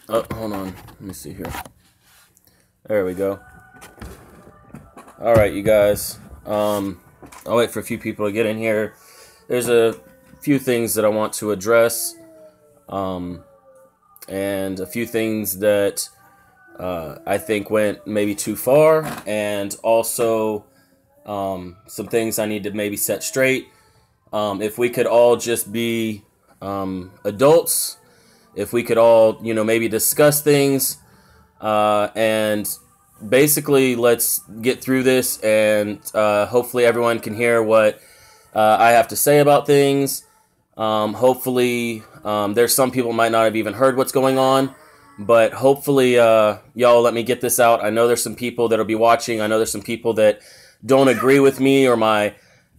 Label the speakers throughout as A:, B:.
A: Oh, hold on. Let me see here. There we go. All right, you guys. I'll wait for a few people to get in here. There's a few things that I want to address, and a few things that I think went maybe too far, and also some things I need to maybe set straight. If we could all just be adults, if we could all, maybe discuss things, and basically let's get through this, and hopefully everyone can hear what I have to say about things. Hopefully there's some people might not have even heard what's going on, but hopefully y'all let me get this out. I know there's some people that'll be watching. I know there's some people that don't agree with me or my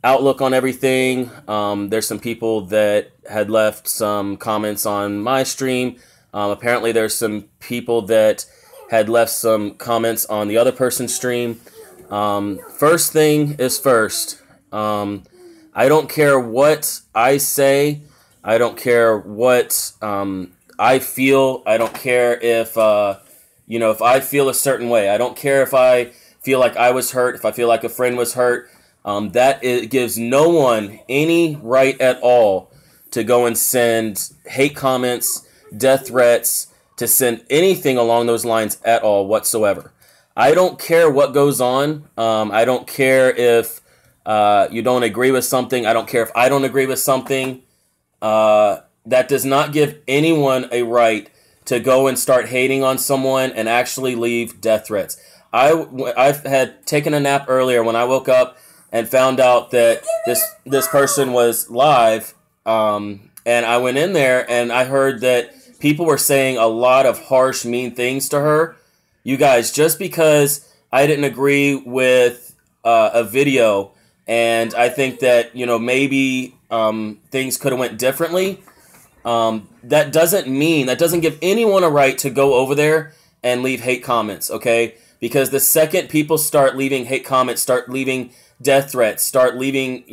A: outlook on everything. There's some people that had left some comments on my stream. Apparently there's some people that had left some comments on the other person's stream. First thing is first. I don't care what I say. I don't care what I feel. I don't care if if I feel a certain way. I don't care if I feel like I was hurt, if I feel like a friend was hurt. It gives no one any right at all to go and send hate comments, death threats, to send anything along those lines at all whatsoever. I don't care what goes on. I don't care if you don't agree with something. I don't care if I don't agree with something. That does not give anyone a right to go and start hating on someone and actually leave death threats. I had taken a nap earlier when I woke up and found out that this person was live, and I went in there and I heard that people were saying a lot of harsh, mean things to her. You guys, just because I didn't agree with a video, and I think that maybe things could have went differently, that doesn't give anyone a right to go over there and leave hate comments, okay? Because the second people start leaving hate comments, start leaving death threats, start leaving,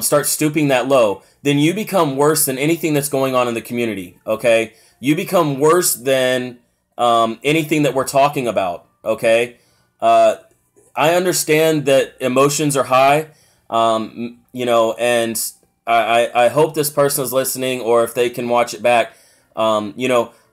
A: start stooping that low, then you become worse than anything that's going on in the community, okay? You become worse than anything that we're talking about, okay? I understand that emotions are high, and I hope this person is listening, or if they can watch it back. I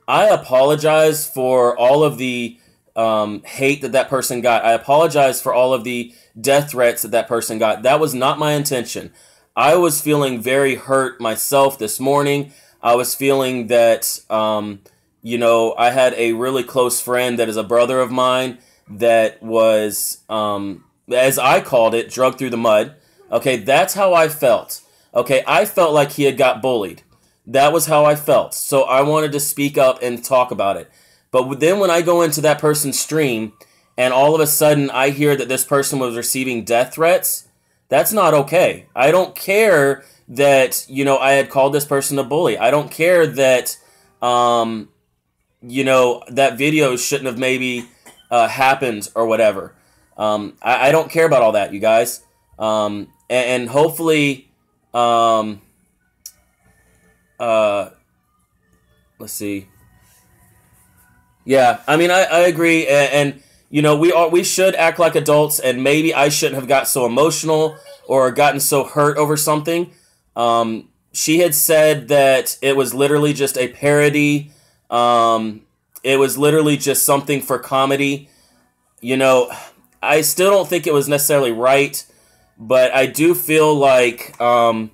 A: apologize for all of the hate that person got. I apologize for all of the death threats that person got. That was not my intention. I was feeling very hurt myself this morning. I was feeling that, I had a really close friend that is a brother of mine that was, as I called it, drugged through the mud. Okay, that's how I felt. Okay, I felt like he had got bullied. That was how I felt. So I wanted to speak up and talk about it. But then when I go into that person's stream and all of a sudden I hear that this person was receiving death threats, that's not okay. I don't care that, I had called this person a bully. I don't care that, that video shouldn't have maybe happened or whatever. I don't care about all that, you guys. And hopefully, let's see. Yeah, I mean, I agree, and we should act like adults, and maybe I shouldn't have got so emotional or gotten so hurt over something. She had said that it was literally just a parody. It was literally just something for comedy. I still don't think it was necessarily right, but I do feel like, I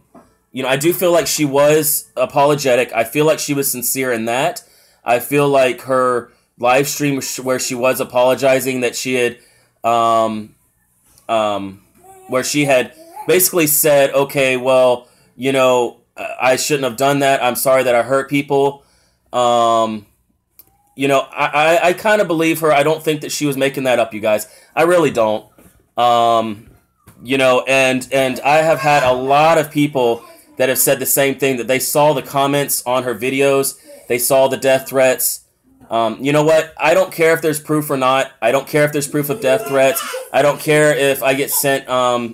A: do feel like she was apologetic. I feel like she was sincere in that. I feel like her live stream where she was apologizing, that she had, where she had basically said, okay, well, I shouldn't have done that. I'm sorry that I hurt people. I kind of believe her. I don't think that she was making that up, you guys. I really don't. And I have had a lot of people that have said the same thing, that they saw the comments on her videos. They saw the death threats. You know what? I don't care if there's proof or not. I don't care if there's proof of death threats. I don't care if I get sent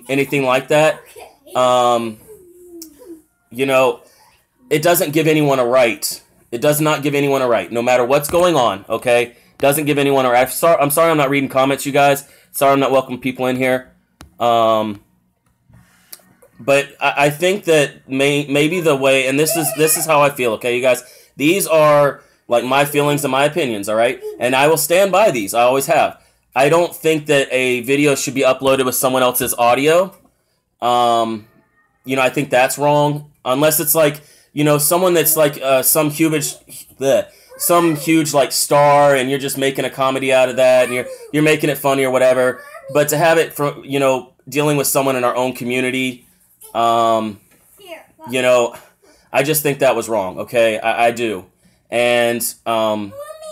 A: anything like that. It doesn't give anyone a right. It does not give anyone a right, no matter what's going on, okay? Doesn't give anyone a right. I'm sorry I'm not reading comments, you guys. Sorry I'm not welcoming people in here. But I think that maybe the way, and this is how I feel, okay, you guys? These are like my feelings and my opinions, all right? And I will stand by these. I always have. I don't think that a video should be uploaded with someone else's audio. You know, I think that's wrong. Unless it's like, you know, someone that's like some huge like star, and you're just making a comedy out of that, and you're making it funny or whatever. But to have it from, you know, dealing with someone in our own community, you know, I just think that was wrong. Okay, I do. And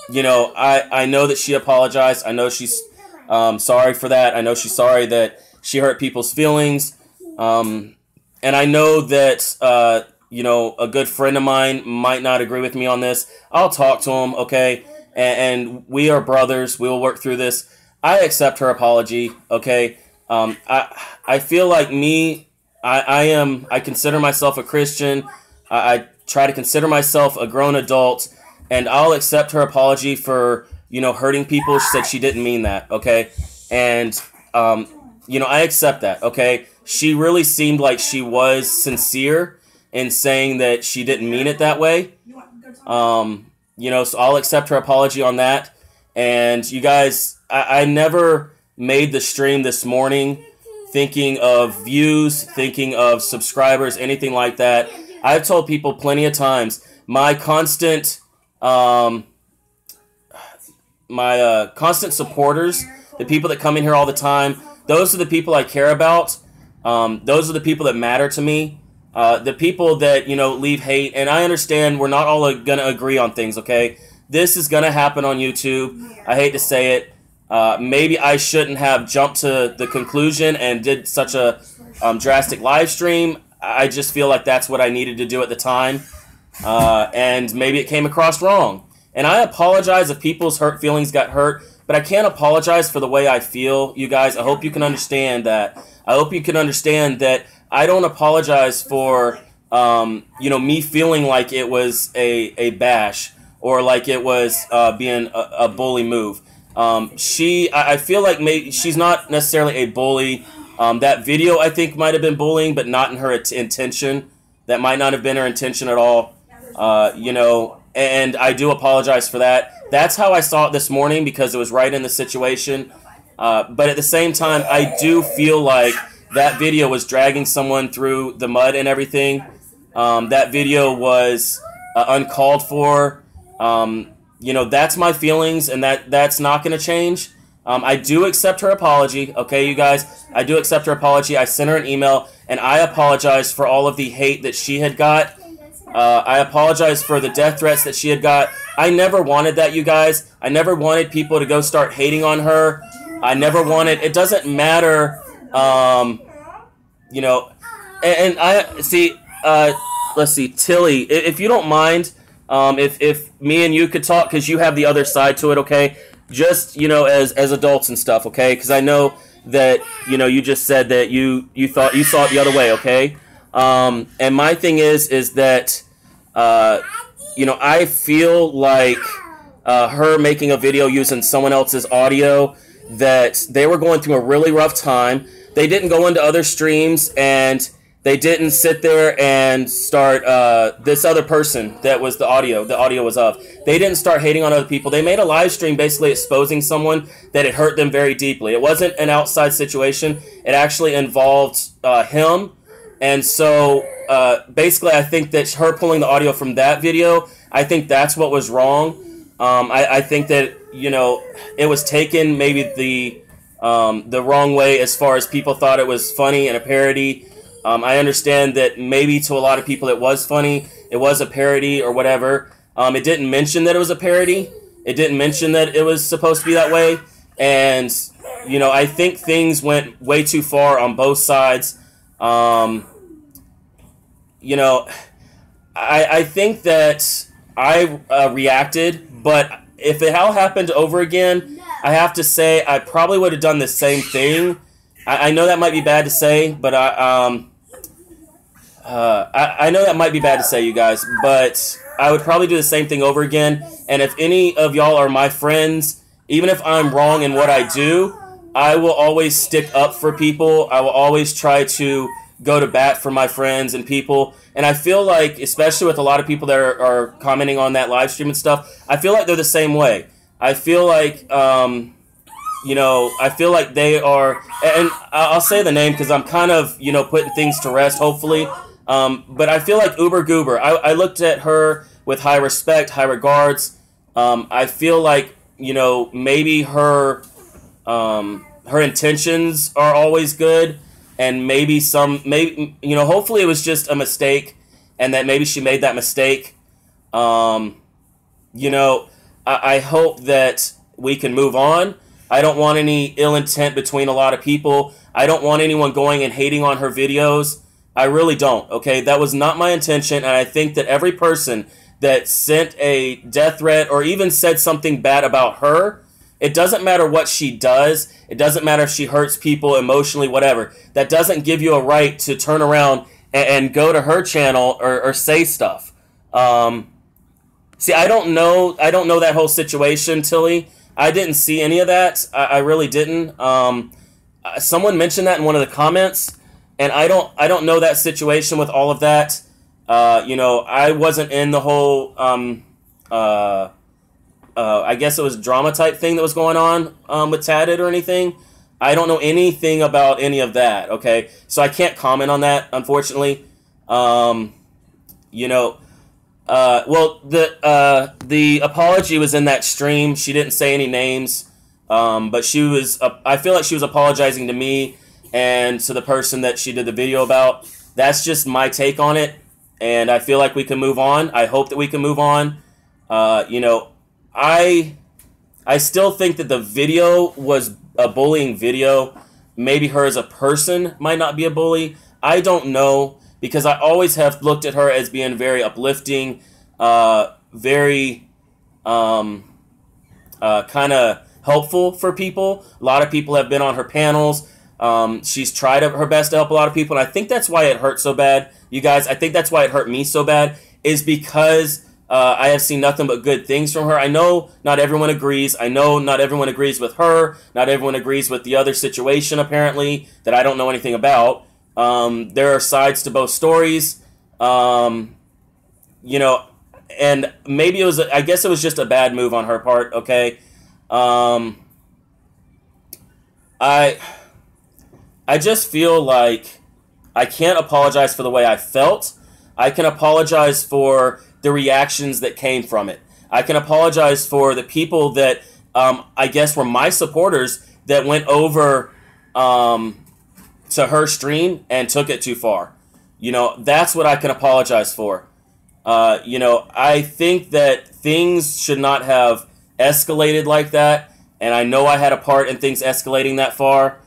A: you know, I know that she apologized. I know she's sorry for that. I know she's sorry that she hurt people's feelings. And I know that, you know, a good friend of mine might not agree with me on this. I'll talk to him, okay? And we are brothers. We will work through this. I accept her apology, okay? I feel like I consider myself a Christian. I try to consider myself a grown adult, and I'll accept her apology for, you know, hurting people. She said she didn't mean that, okay? And, you know, I accept that, okay? She really seemed like she was sincere in saying that she didn't mean it that way. You know, so I'll accept her apology on that. And you guys, I never made the stream this morning thinking of views, thinking of subscribers, anything like that. I've told people plenty of times, my constant supporters, the people that come in here all the time, those are the people I care about. Those are the people that matter to me. The people that, you know, leave hate. And I understand we're not all going to agree on things, okay? This is going to happen on YouTube. I hate to say it. Maybe I shouldn't have jumped to the conclusion and did such a drastic live stream. I just feel like that's what I needed to do at the time. And maybe it came across wrong. And I apologize if people's feelings got hurt. But I can't apologize for the way I feel, you guys. I hope you can understand that. I hope you can understand that I don't apologize for, you know, me feeling like it was a bash or like it was being a bully move. I feel like she's not necessarily a bully. That video, I think, might have been bullying, but not in her intention. That might not have been her intention at all, you know, and I do apologize for that. That's how I saw it this morning because it was right in the situation. But at the same time, I do feel like that video was dragging someone through the mud and everything. That video was uncalled for. You know, that's my feelings, and that's not going to change. I do accept her apology, okay, you guys? I do accept her apology. I sent her an email, and I apologize for all of the hate that she had got. I apologize for the death threats that she had got. I never wanted that, you guys. I never wanted people to go start hating on her. I never wanted... It doesn't matter, you know... And I... See, let's see, Tilly, if you don't mind, if me and you could talk, because you have the other side to it, okay? Just, you know, as adults and stuff, okay? Because I know that, you know, you just said that you saw it the other way, okay? And my thing is that, you know, I feel like her making a video using someone else's audio, that they were going through a really rough time. They didn't go into other streams, and they didn't sit there and start this other person that was the audio was of. They didn't start hating on other people. They made a live stream basically exposing someone that it hurt them very deeply. It wasn't an outside situation. It actually involved him. And so basically I think that her pulling the audio from that video, I think that's what was wrong. I think that, you know, it was taken maybe the wrong way as far as people thought it was funny and a parody. I understand that maybe to a lot of people it was funny, it was a parody or whatever. It didn't mention that it was a parody. It didn't mention that it was supposed to be that way. And, you know, I think things went way too far on both sides. You know, I think that I reacted, but if it all happened over again, I have to say I probably would have done the same thing. I know that might be bad to say, but I know that might be bad to say, you guys, but I would probably do the same thing over again. And if any of y'all are my friends, even if I'm wrong in what I do, I will always stick up for people. I will always try to go to bat for my friends and people. And I feel like, especially with a lot of people that are commenting on that live stream and stuff, I feel like they're the same way. I feel like, you know, I feel like they are, and I'll say the name because I'm kind of, you know, putting things to rest, hopefully. But I feel like Uber Goober. I looked at her with high respect, high regards. I feel like, you know, maybe her intentions are always good, and maybe you know, hopefully it was just a mistake, and that maybe she made that mistake. You know, I hope that we can move on. I don't want any ill intent between a lot of people. I don't want anyone going and hating on her videos. I really don't, okay? That was not my intention, and I think that every person that sent a death threat or even said something bad about her, it doesn't matter what she does. It doesn't matter if she hurts people emotionally, whatever. That doesn't give you a right to turn around and go to her channel or say stuff. See, I don't know that whole situation, Tilly. I didn't see any of that. I really didn't. Someone mentioned that in one of the comments, and I don't know that situation with all of that. You know, I wasn't in the whole I guess it was drama type thing that was going on with Tatted or anything. I don't know anything about any of that, okay? So I can't comment on that, unfortunately. You know, well, the apology was in that stream. She didn't say any names, but she was, I feel like she was apologizing to me and to the person that she did the video about. That's just my take on it, and I feel like we can move on. I hope that we can move on. You know, I still think that the video was a bullying video. Maybe her as a person might not be a bully. I don't know, because I always have looked at her as being very uplifting, very kind of helpful for people. A lot of people have been on her panels. She's tried her best to help a lot of people, and I think that's why it hurt so bad. You guys, I think that's why it hurt me so bad, is because I have seen nothing but good things from her. I know not everyone agrees. I know not everyone agrees with her. Not everyone agrees with the other situation, apparently, that I don't know anything about. There are sides to both stories. You know, and maybe it was, I guess it was just a bad move on her part, okay? I just feel like I can't apologize for the way I felt. I can apologize for the reactions that came from it. I can apologize for the people that I guess were my supporters that went over to her stream and took it too far. You know, that's what I can apologize for. You know, I think that things should not have escalated like that, and I know I had a part in things escalating that far.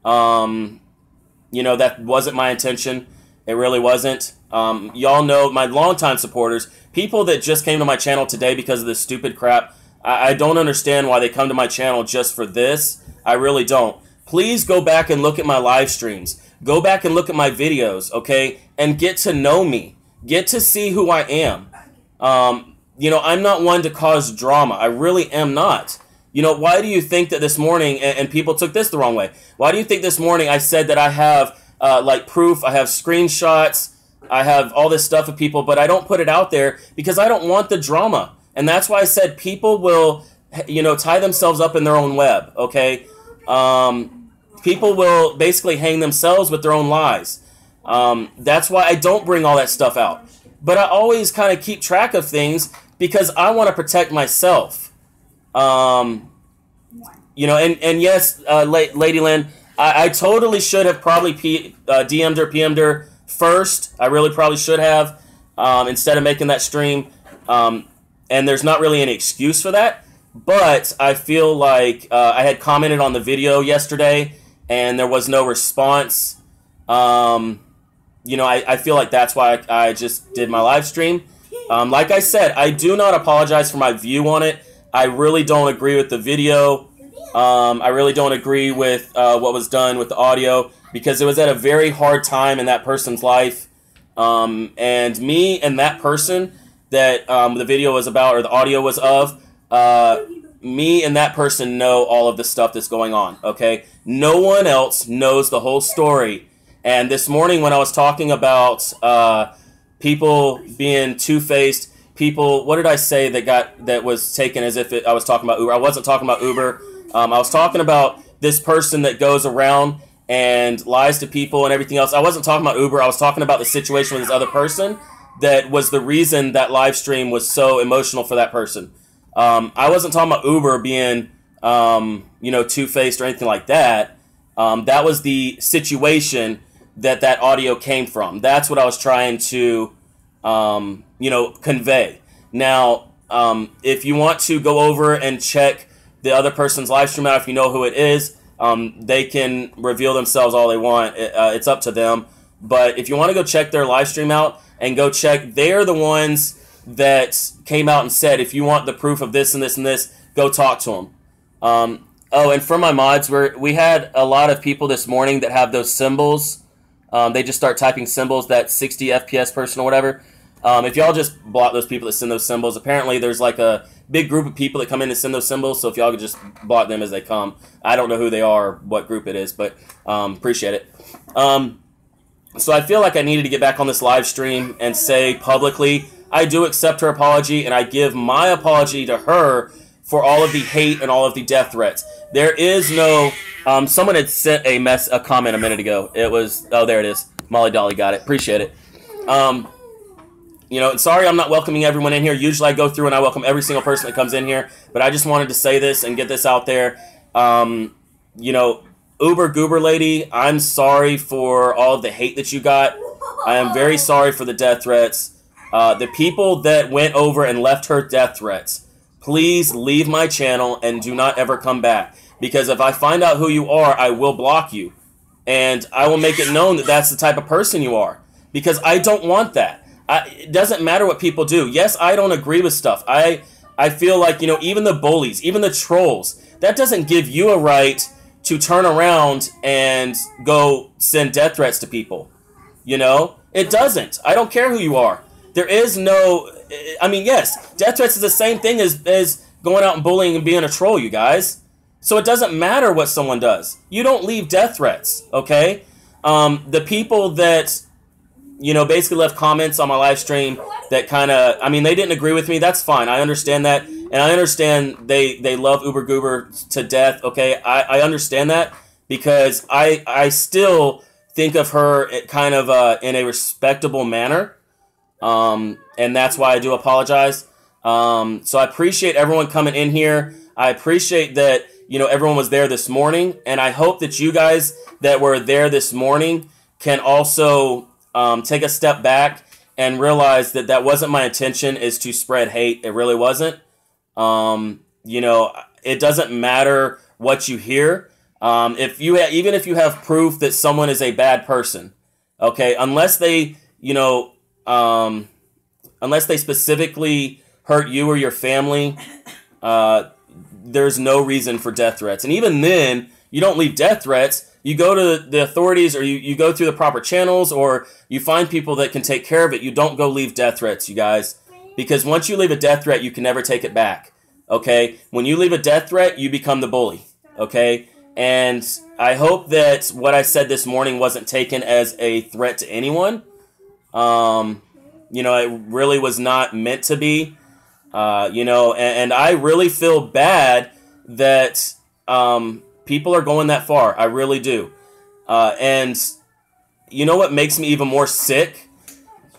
A: You know, that wasn't my intention. It really wasn't. Y'all know, my longtime supporters, people that just came to my channel today because of this stupid crap, I don't understand why they come to my channel just for this. I really don't. Please go back and look at my live streams. Go back and look at my videos, okay? And get to know me. Get to see who I am. You know, I'm not one to cause drama. I really am not. You know, why do you think that this morning, and people took this the wrong way, why do you think this morning I said that I have, like, proof, I have screenshots, I have all this stuff of people, but I don't put it out there because I don't want the drama. And that's why I said people will, you know, tie themselves up in their own web, okay? People will basically hang themselves with their own lies. That's why I don't bring all that stuff out. But I always kind of keep track of things because I want to protect myself. You know, and yes, Lady Lynn, I totally should have probably DM'd her, PM'd her first. I really probably should have, instead of making that stream. And there's not really any excuse for that. But I feel like I had commented on the video yesterday, and there was no response. You know, I feel like that's why I just did my live stream. Like I said, I do not apologize for my view on it. I really don't agree with the video. I really don't agree with what was done with the audio, because it was at a very hard time in that person's life. And me and that person, that the video was about or the audio was of, me and that person know all of the stuff that's going on, okay? No one else knows the whole story. And this morning when I was talking about people being two-faced, people, what did I say that was taken as if I was talking about Uber? I wasn't talking about Uber. I was talking about this person that goes around and lies to people and everything else. I wasn't talking about Uber. I was talking about the situation with this other person that was the reason that live stream was so emotional for that person. I wasn't talking about Uber being, two-faced or anything like that. That was the situation that audio came from. That's what I was trying to, convey. Now, if you want to go over and check the other person's live stream out, if you know who it is, they can reveal themselves all they want. It's up to them. But if you want to go check their live stream out and go check, they're the ones that came out and said, if you want the proof of this and this and this, go talk to them. And for my mods, we had a lot of people this morning that have those symbols. They just start typing symbols, that 60 FPS person or whatever. If y'all just block those people that send those symbols, apparently there's like a big group of people that come in and send those symbols, so if y'all could just block them as they come. I don't know who they are or what group it is, but appreciate it. So I feel like I needed to get back on this live stream and say publicly, I do accept her apology, and I give my apology to her for all of the hate and all of the death threats. There is no... someone had sent a comment a minute ago. It was... Oh, there it is. Molly Dolly got it. Appreciate it. Sorry I'm not welcoming everyone in here. Usually I go through and I welcome every single person that comes in here, but I just wanted to say this and get this out there. Uber Goober Lady, I'm sorry for all of the hate that you got. I am very sorry for the death threats. The people that went over and left her death threats, please leave my channel and do not ever come back. Because if I find out who you are, I will block you. And I will make it known that that's the type of person you are. Because I don't want that. It doesn't matter what people do. Yes, I don't agree with stuff. I feel like, even the bullies, even the trolls, that doesn't give you a right to turn around and go send death threats to people. It doesn't. I don't care who you are. There is no... yes, death threats is the same thing as going out and bullying and being a troll, you guys. So it doesn't matter what someone does. You don't leave death threats, okay? The people that, basically left comments on my live stream that kind of... they didn't agree with me. That's fine. I understand that. And I understand they love Uber Goober to death, okay? I understand that because I still think of her kind of in a respectable manner. And that's why I do apologize. So I appreciate everyone coming in here. I appreciate that, everyone was there this morning. And I hope that you guys that were there this morning can also take a step back and realize that that wasn't my intention, is to spread hate. It really wasn't. It doesn't matter what you hear. Even if you have proof that someone is a bad person, okay, unless they specifically hurt you or your family, there's no reason for death threats. And even then, you don't leave death threats. You go to the authorities, or you go through the proper channels, or you find people that can take care of it. You don't go leave death threats, you guys. Because once you leave a death threat, you can never take it back, okay? When you leave a death threat, you become the bully, okay? And I hope that what I said this morning wasn't taken as a threat to anyone. It really was not meant to be, and I really feel bad that people are going that far. I really do. And you know what makes me even more sick?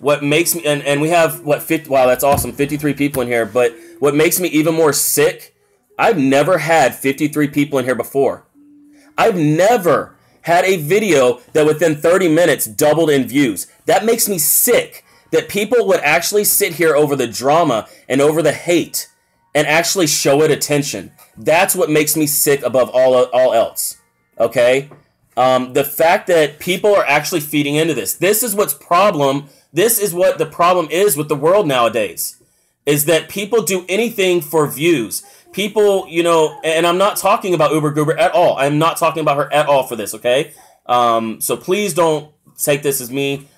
A: What makes me, and we have, wow, that's awesome, 53 people in here, but what makes me even more sick, I've never had 53 people in here before. I've never had a video that within 30 minutes doubled in views. That makes me sick, that people would actually sit here over the drama and over the hate and actually show it attention. That's what makes me sick above all else, okay? The fact that people are actually feeding into this. This is what the problem is with the world nowadays, is that people do anything for views. People, and I'm not talking about Uber Goober at all. I'm not talking about her at all for this, okay? So please don't take this as me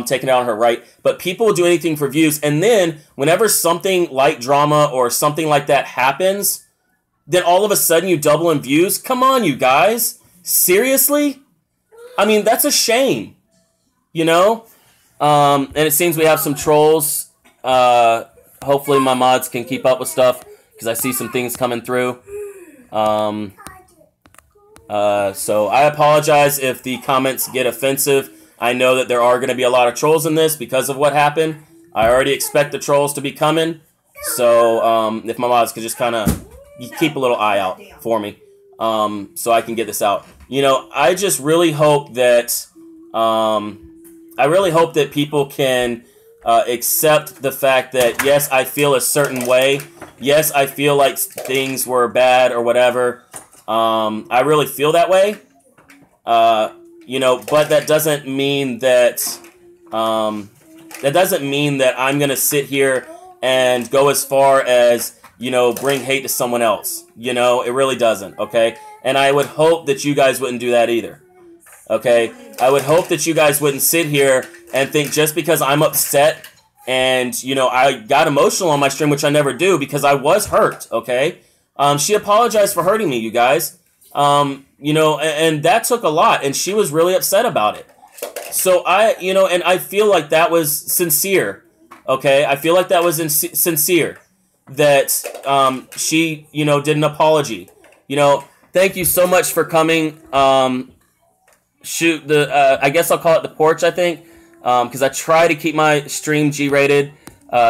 A: taking it on her, right? But people will do anything for views. And then whenever something like drama or something like that happens, then all of a sudden you double in views. Come on, you guys. Seriously? I mean, that's a shame, you know? And it seems we have some trolls. Hopefully my mods can keep up with stuff because I see some things coming through. So I apologize if the comments get offensive. I know that there are going to be a lot of trolls in this because of what happened. I already expect the trolls to be coming. So if my mods could just kind of keep a little eye out for me, so I can get this out. You know, I just really hope that people can accept the fact that, yes, I feel a certain way. Yes, I feel like things were bad or whatever. I really feel that way. You know, but that doesn't mean that I'm going to sit here and go as far as, you know, bring hate to someone else. You know, it really doesn't, okay? And I would hope that you guys wouldn't do that either, okay? I would hope that you guys wouldn't sit here and think just because I'm upset and, you know, I got emotional on my stream, which I never do because I was hurt, okay? She apologized for hurting me, you guys. You know, and that took a lot, and she was really upset about it. So you know, and I feel like that was sincere, okay? I feel like that was sincere, that she, you know, did an apology. You know, thank you so much for coming. Shoot, I guess I'll call it the porch, I think, because I try to keep my stream G-rated,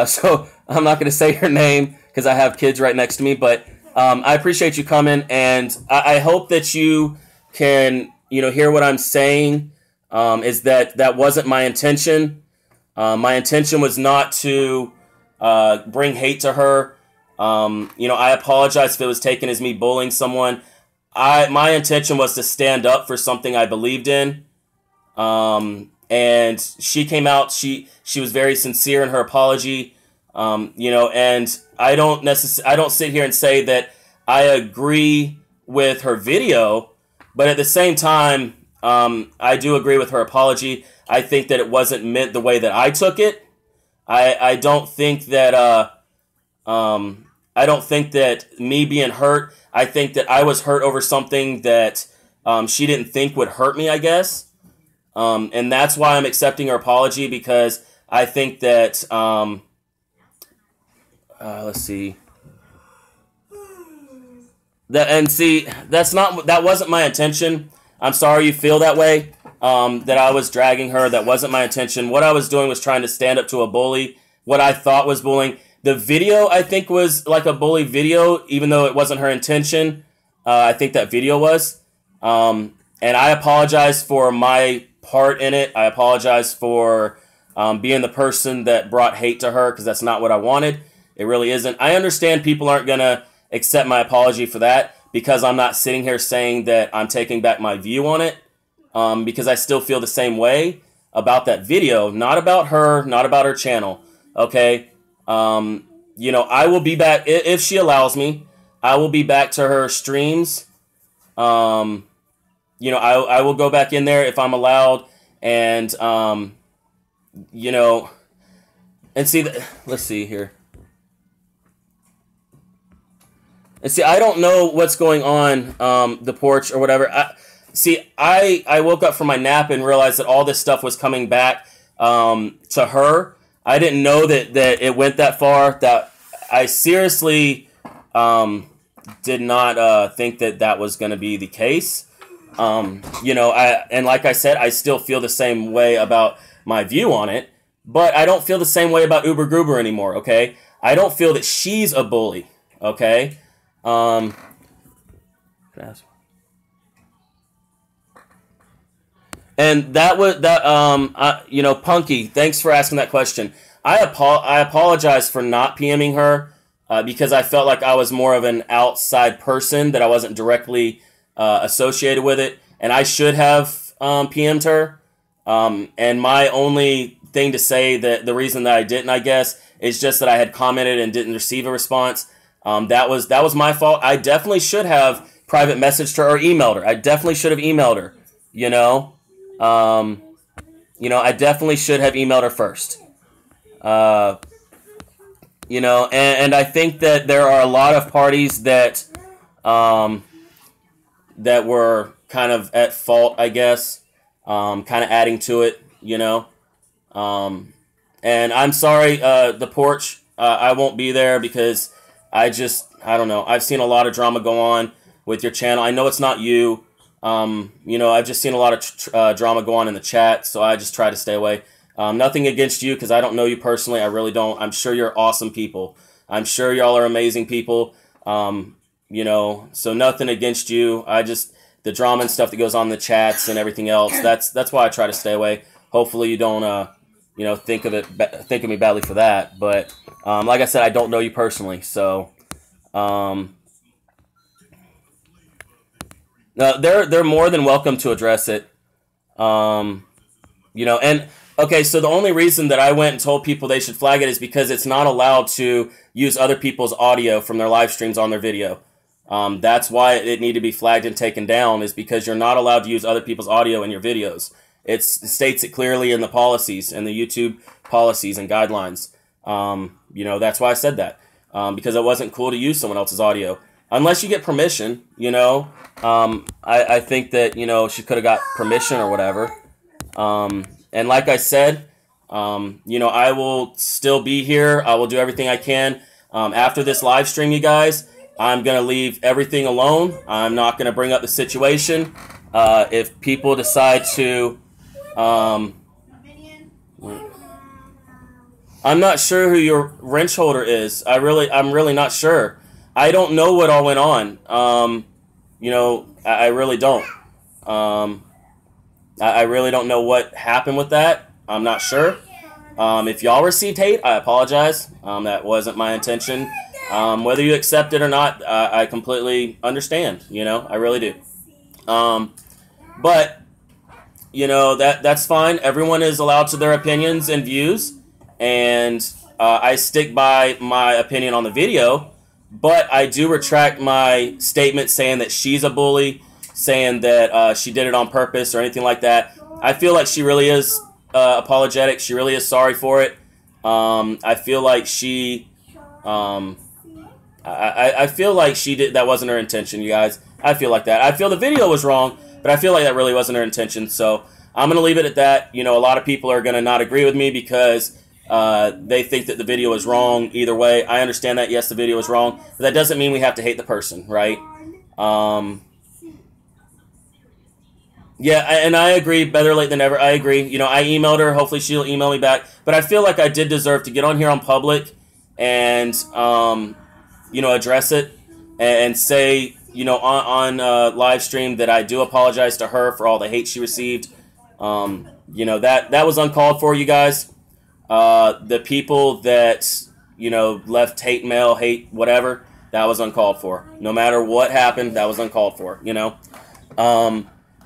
A: so I'm not going to say her name because I have kids right next to me, but I appreciate you coming, and I hope that you can, you know, hear what I'm saying, is that wasn't my intention. My intention was not to bring hate to her. You know, I apologize if it was taken as me bullying someone. My intention was to stand up for something I believed in. And she came out, she was very sincere in her apology. You know, and I don't sit here and say that I agree with her video, but at the same time, I do agree with her apology. I think that it wasn't meant the way that I took it. I don't think that me being hurt, I think that I was hurt over something that she didn't think would hurt me, I guess. And that's why I'm accepting her apology, because I think that let's see. That wasn't my intention. I'm sorry you feel that way. That I was dragging her. That wasn't my intention. What I was doing was trying to stand up to a bully. What I thought was bullying. The video, I think, was like a bully video, even though it wasn't her intention. I think that video was. And I apologize for my part in it. I apologize for being the person that brought hate to her, because that's not what I wanted. It really isn't. I understand people aren't going to accept my apology for that, because I'm not sitting here saying that I'm taking back my view on it, because I still feel the same way about that video. Not about her, not about her channel, okay? You know, I will be back, if she allows me, I will be back to her streams. You know, I will go back in there if I'm allowed, and, you know, and see, let's see here. And see, I don't know what's going on, the porch or whatever. I woke up from my nap and realized that all this stuff was coming back to her. I didn't know that it went that far. That I seriously did not think that was going to be the case. You know, and like I said, I still feel the same way about my view on it, but I don't feel the same way about Uber Goober anymore, okay? I don't feel that she's a bully, okay? And that was you know, Punky, thanks for asking that question. I apologize for not PMing her, because I felt like I was more of an outside person, that I wasn't directly associated with it, and I should have PM'd her. And my only thing to say, that the reason that I didn't, I guess, is just that I had commented and didn't receive a response. That was my fault. I definitely should have private messaged her or emailed her. I definitely should have emailed her, you know? I definitely should have emailed her first. And I think that there are a lot of parties that that were kind of at fault, I guess, kind of adding to it, and I'm sorry, the porch, I won't be there because I don't know. I've seen a lot of drama go on with your channel. I know it's not you. I've just seen a lot of drama go on in the chat, so I just try to stay away. Nothing against you because I don't know you personally. I really don't. I'm sure you're awesome people. I'm sure y'all are amazing people. So nothing against you. The drama and stuff that goes on in the chats and everything else. That's why I try to stay away. Hopefully you don't, think of me badly for that. But like I said, I don't know you personally, so they're more than welcome to address it. And okay, so the only reason that I went and told people they should flag it is because it's not allowed to use other people's audio from their live streams on their video. That's why it needed to be flagged and taken down, is because you're not allowed to use other people's audio in your videos. It states it clearly in the policies and the YouTube policies and guidelines. That's why I said that, because it wasn't cool to use someone else's audio unless you get permission. I think that she could have got permission or whatever. And like I said, I will still be here. I will do everything I can. After this live stream, you guys, I'm going to leave everything alone. I'm not going to bring up the situation. If people decide to... I'm not sure who your wrench holder is. I'm really not sure. I don't know what all went on. I really don't. I really don't know what happened with that. I'm not sure. If y'all received hate, I apologize. That wasn't my intention. Whether you accept it or not, I completely understand. I really do. But that's fine. Everyone is allowed to their opinions and views, and I stick by my opinion on the video. But I do retract my statement saying that she's a bully, saying that she did it on purpose or anything like that. I feel like she really is apologetic. She really is sorry for it. I feel like she, I feel like she did. That wasn't her intention, you guys. I feel like that. I feel the video was wrong, but I feel like that really wasn't her intention. So I'm gonna leave it at that. A lot of people are gonna not agree with me because they think that the video is wrong either way. I understand that. Yes, the video is wrong, but that doesn't mean we have to hate the person, right? Yeah, and I agree. Better late than never. I agree. I emailed her. Hopefully she'll email me back. But I feel like I did deserve to get on here on public and, address it and say, on live stream that I do apologize to her for all the hate she received. That was uncalled for, you guys. The people that, left hate mail, hate whatever, that was uncalled for. No matter what happened, that was uncalled for,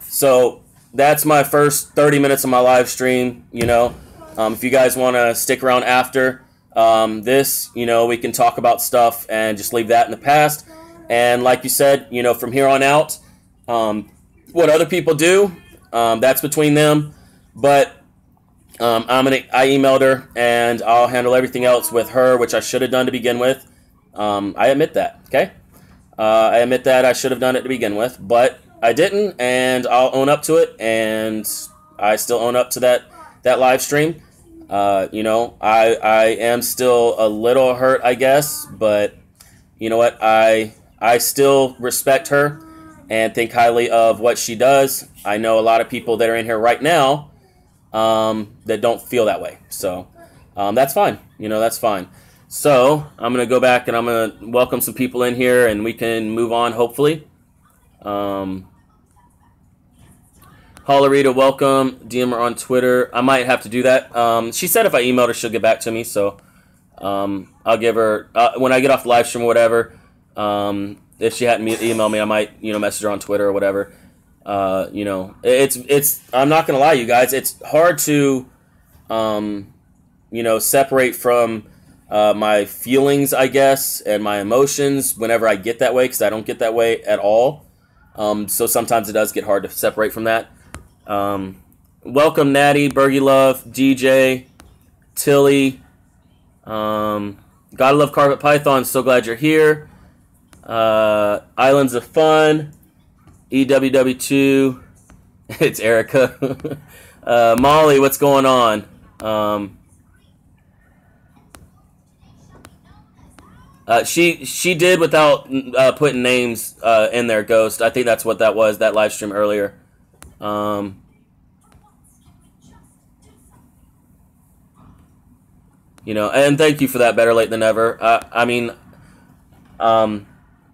A: So that's my first 30 minutes of my live stream. If you guys want to stick around after this, we can talk about stuff and just leave that in the past. And like you said, from here on out, what other people do, that's between them. But I emailed her, and I'll handle everything else with her, which I should have done to begin with. I admit that. Okay, I admit that I should have done it to begin with, but I didn't, and I'll own up to it, and I still own up to that live stream. I am still a little hurt, I guess, but you know what? I still respect her and think highly of what she does. I know a lot of people that are in here right now that don't feel that way, so that's fine. That's fine. So I'm gonna go back and I'm gonna welcome some people in here, and we can move on, hopefully. Hollerita, welcome. DM her on Twitter. I might have to do that. She said if I emailed her, she'll get back to me. So I'll give her when I get off the live stream or whatever. If she hadn't emailed me, I might message her on Twitter or whatever. It's I'm not gonna lie, you guys. It's hard to separate from my feelings, I guess, and my emotions whenever I get that way, because I don't get that way at all. So sometimes it does get hard to separate from that. welcome Natty, Bergie Love, DJ, Tilly. Gotta love Carpet Python. So glad you're here. Islands of Fun, EWW2. It's Erica. Molly, what's going on? She did without putting names in there, Ghost. I think that's what that was, that live stream earlier. You know, and thank you for that. Better late than never. I mean,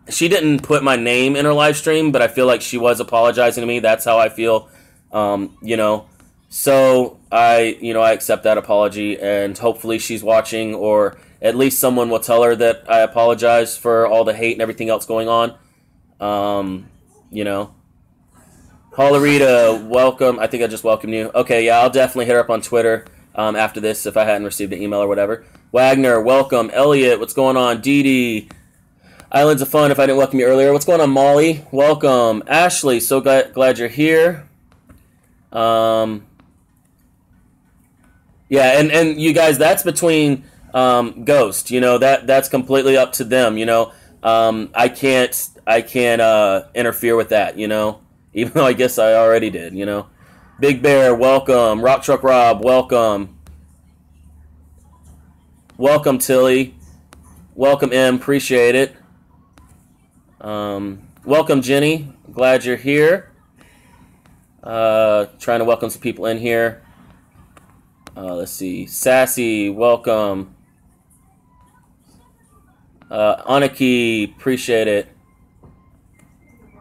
A: she didn't put my name in her live stream, but I feel like she was apologizing to me. That's how I feel. You know, so I accept that apology, and hopefully she's watching, or at least someone will tell her that I apologize for all the hate and everything else going on. You know, Hollerita, welcome. I think I just welcomed you. Okay, yeah, I'll definitely hit her up on Twitter after this if I hadn't received an email or whatever. Wagner, welcome. Elliot, what's going on? Dee Dee, Islands of Fun, if I didn't welcome you earlier. What's going on, Molly? Welcome. Ashley, so glad you're here. Yeah, and you guys, that's between Ghost. You know, that's completely up to them. You know, I can't interfere with that. You know, even though I guess I already did. You know, Big Bear, welcome. Rock Truck Rob, welcome. Welcome, Tilly. Welcome, M. Appreciate it. Welcome, Jenny. Glad you're here. Trying to welcome some people in here. Let's see. Sassy, welcome. Aniki, appreciate it.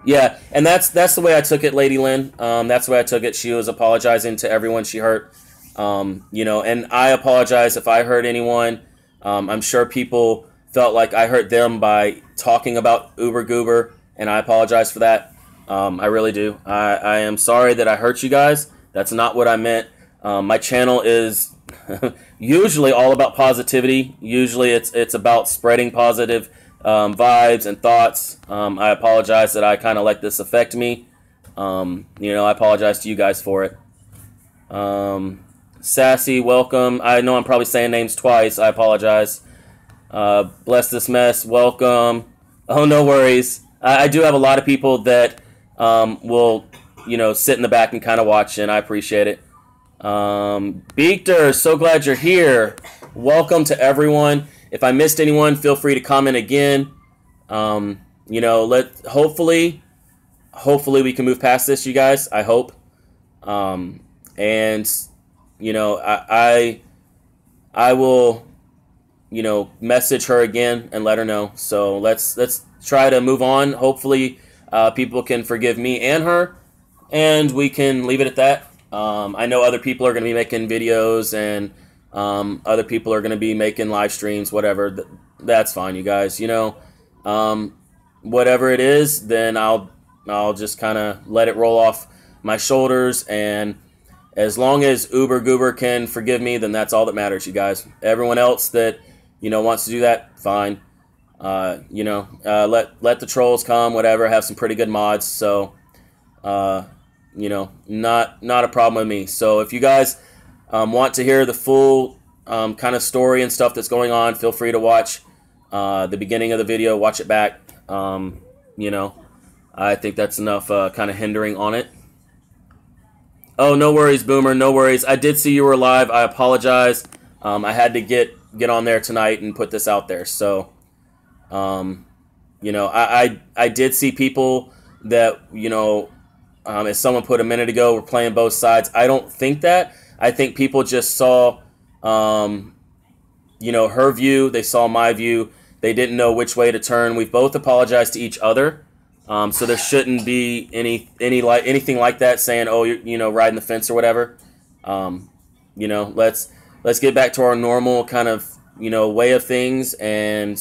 A: Yeah, and that's the way I took it, Lady Lynn. That's the way I took it. She was apologizing to everyone she hurt. You know, and I apologize if I hurt anyone. I'm sure people felt like I hurt them by talking about Uber Goober, and I apologize for that. I really do. I am sorry that I hurt you guys. That's not what I meant. My channel is usually all about positivity. Usually it's about spreading positive vibes and thoughts. I apologize that I kind of let this affect me. You know, I apologize to you guys for it. Sassy, welcome. I know I'm probably saying names twice. I apologize. Bless This Mess, welcome. Oh, no worries. I do have a lot of people that will, you know, sit in the back and kind of watch, and I appreciate it. Beekter, so glad you're here. Welcome to everyone. If I missed anyone, feel free to comment again. You know, hopefully we can move past this, you guys. I hope. And you know, I will, you know, message her again and let her know. So let's try to move on. Hopefully, people can forgive me and her, and we can leave it at that. I know other people are going to be making videos, and other people are going to be making live streams, whatever. That's fine, you guys. You know, whatever it is, then I'll just kind of let it roll off my shoulders, and as long as Uber Goober can forgive me, then that's all that matters, you guys. Everyone else that, you know, wants to do that, fine. You know, let the trolls come, whatever. Have some pretty good mods, so you know, not a problem with me. So if you guys want to hear the full kind of story and stuff that's going on, feel free to watch the beginning of the video, watch it back. You know, I think that's enough kind of hindering on it. Oh, no worries, Boomer, no worries. I did see you were live. I apologize. I had to get on there tonight and put this out there. So, you know, I did see people that, you know, as someone put a minute ago, were playing both sides. I don't think that. I think people just saw, you know, her view. They saw my view. They didn't know which way to turn. We've both apologized to each other. So there shouldn't be anything like that saying, oh, you're, you know, riding the fence or whatever. You know, let's get back to our normal kind of, you know, way of things. And,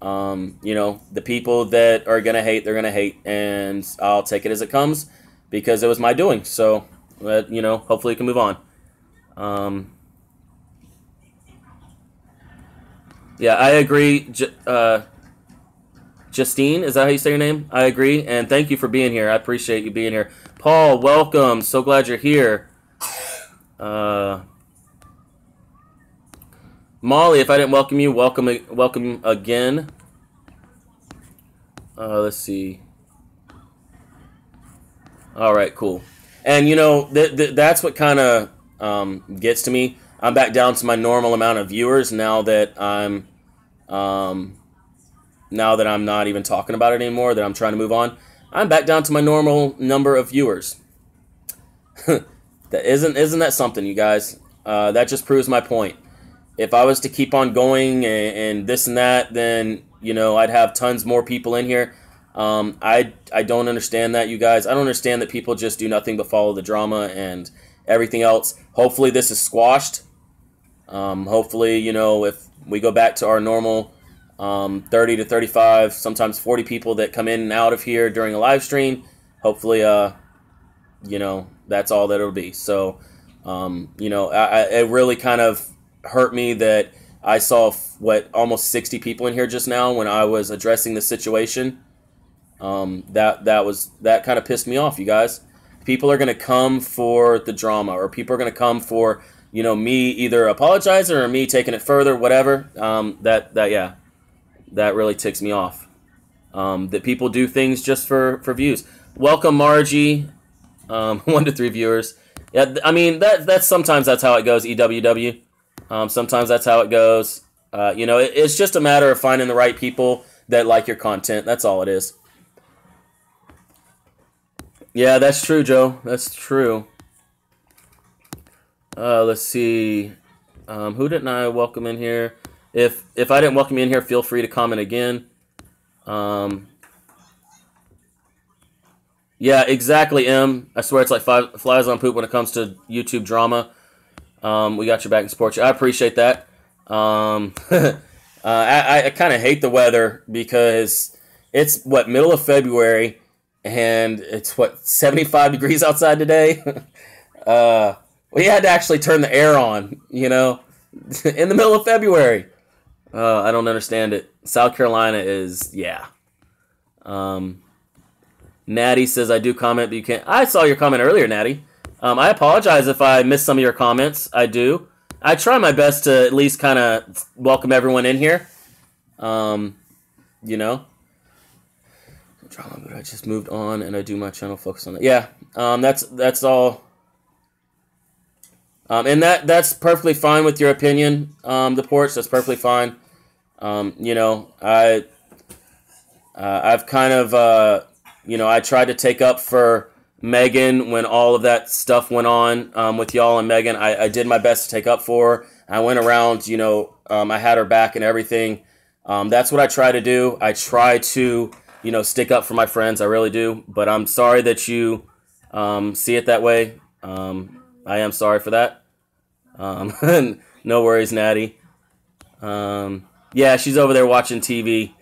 A: you know, the people that are going to hate, they're going to hate. And I'll take it as it comes because it was my doing. So, you know, hopefully we can move on. Yeah, I agree. Justine, is that how you say your name? I agree, and thank you for being here. I appreciate you being here. Paul, welcome. So glad you're here. Molly, if I didn't welcome you, welcome again. Let's see. All right, cool. And you know that's what kind of gets to me. I'm back down to my normal amount of viewers now that I'm not even talking about it anymore. That I'm trying to move on. I'm back down to my normal number of viewers. That isn't that something, you guys? That just proves my point. If I was to keep on going and this and that, then you know I'd have tons more people in here. I don't understand that, you guys. I don't understand that people just do nothing but follow the drama and everything else. Hopefully this is squashed. Hopefully, you know, if we go back to our normal 30 to 35, sometimes 40 people that come in and out of here during a live stream, hopefully, you know, that's all that it'll be. So, you know, it really kind of hurt me that I saw, almost 60 people in here just now when I was addressing the situation. That kind of pissed me off, you guys. People are going to come for the drama, or people are going to come for, you know, me either apologizing or me taking it further, whatever. Yeah, that really ticks me off. That people do things just for views. Welcome, Margie. 1 to 3 viewers. Yeah, I mean that's sometimes that's how it goes. EWW. Sometimes that's how it goes. You know, it's just a matter of finding the right people that like your content. That's all it is. Yeah, that's true, Joe. That's true. Let's see. Who didn't I welcome in here? If I didn't welcome you in here, feel free to comment again. Yeah, exactly, M. I swear it's like flies on poop when it comes to YouTube drama. We got your back and support you. I appreciate that. I kind of hate the weather because it's, middle of February, and it's, 75 degrees outside today? We had to actually turn the air on, you know, in the middle of February. I don't understand it. South Carolina is, yeah. Natty says, I do comment, but you can't. I saw your comment earlier, Natty. I apologize if I missed some of your comments. I do. I try my best to at least kind of welcome everyone in here. You know. Drama, but I just moved on and I do my channel focus on it. Yeah. That's all. And that's perfectly fine with your opinion. The porch, that's perfectly fine. You know, I've kind of you know, I tried to take up for Megan when all of that stuff went on with y'all and Megan. I did my best to take up for her. I went around, you know, I had her back and everything. That's what I try to do. I try to, you know, stick up for my friends. I really do. But I'm sorry that you see it that way. I am sorry for that. No worries, Natty. Yeah, she's over there watching TV,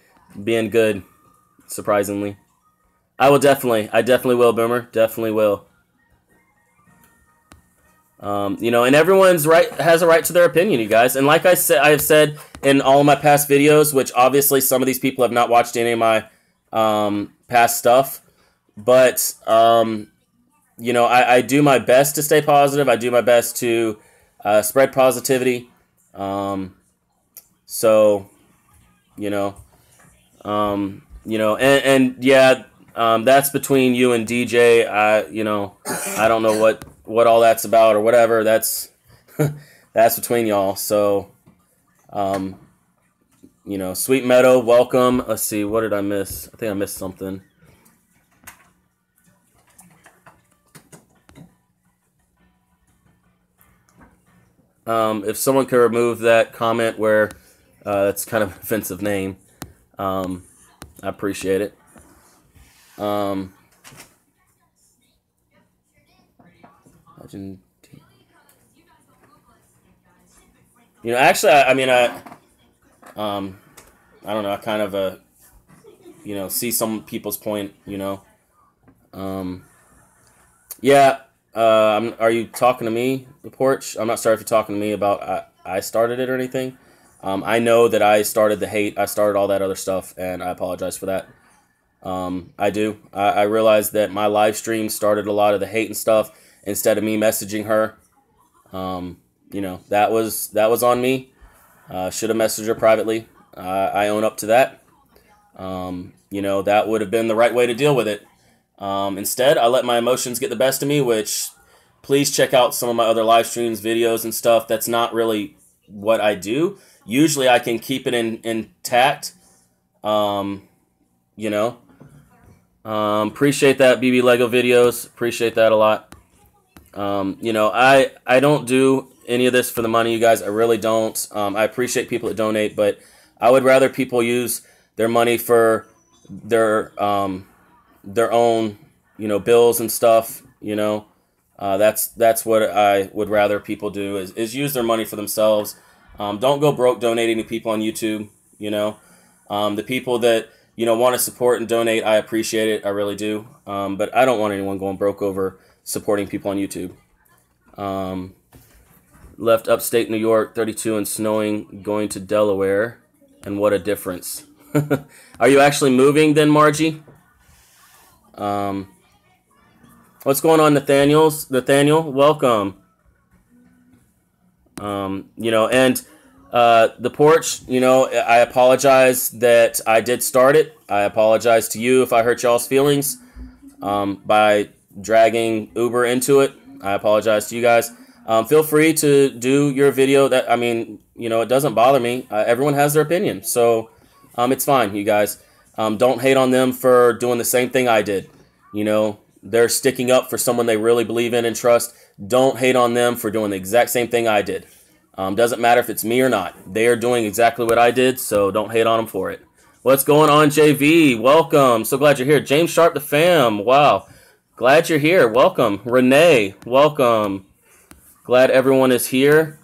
A: being good, surprisingly. I definitely will, Boomer. Definitely will. You know, and everyone's has a right to their opinion, you guys. And like I have said in all of my past videos, which obviously some of these people have not watched any of my past stuff, but you know, I do my best to stay positive. I do my best to spread positivity. So, you know, and yeah. That's between you and DJ. You know, I don't know what all that's about or whatever. That's that's between y'all. So, you know, Sweet Meadow, welcome. Let's see, what did I miss? I think I missed something. If someone could remove that comment where that's kind of an offensive name, I appreciate it. You know, actually, I mean, I don't know. I kind of, you know, see some people's point. You know, yeah. Are you talking to me, the porch? I'm not sorry if you're talking to me about I started it or anything. I know that I started the hate. I started all that other stuff, and I apologize for that. I do. I realized that my live stream started a lot of the hate and stuff instead of me messaging her. You know, that was on me. Should have messaged her privately. I own up to that. You know, that would have been the right way to deal with it. Instead, I let my emotions get the best of me, which please check out some of my other live streams, videos, and stuff. That's not really what I do. Usually I can keep it intact. You know, appreciate that, BB Lego videos. Appreciate that a lot. You know, I don't do any of this for the money, you guys. I really don't. I appreciate people that donate, but I would rather people use their money for their own, you know, bills and stuff. You know, that's what I would rather people do is use their money for themselves. Don't go broke donating to people on YouTube. You know, the people that, you know, want to support and donate, I appreciate it. I really do. But I don't want anyone going broke over supporting people on YouTube. Left upstate New York, 32 and snowing, going to Delaware, and what a difference. Are you actually moving then, Margie? What's going on, Nathaniel, welcome. You know, and the porch, you know, I apologize that I did start it. I apologize to you if I hurt y'all's feelings by dragging Uber into it. I apologize to you guys. Feel free to do your video. That, I mean, you know, it doesn't bother me. Everyone has their opinion, so it's fine, you guys. Don't hate on them for doing the same thing I did. You know, they're sticking up for someone they really believe in and trust. Don't hate on them for doing the exact same thing I did. Doesn't matter if it's me or not. They are doing exactly what I did, so don't hate on them for it. What's going on, JV? Welcome. So glad you're here. James Sharp, the fam. Wow. Glad you're here. Welcome. Renee, welcome. Glad everyone is here.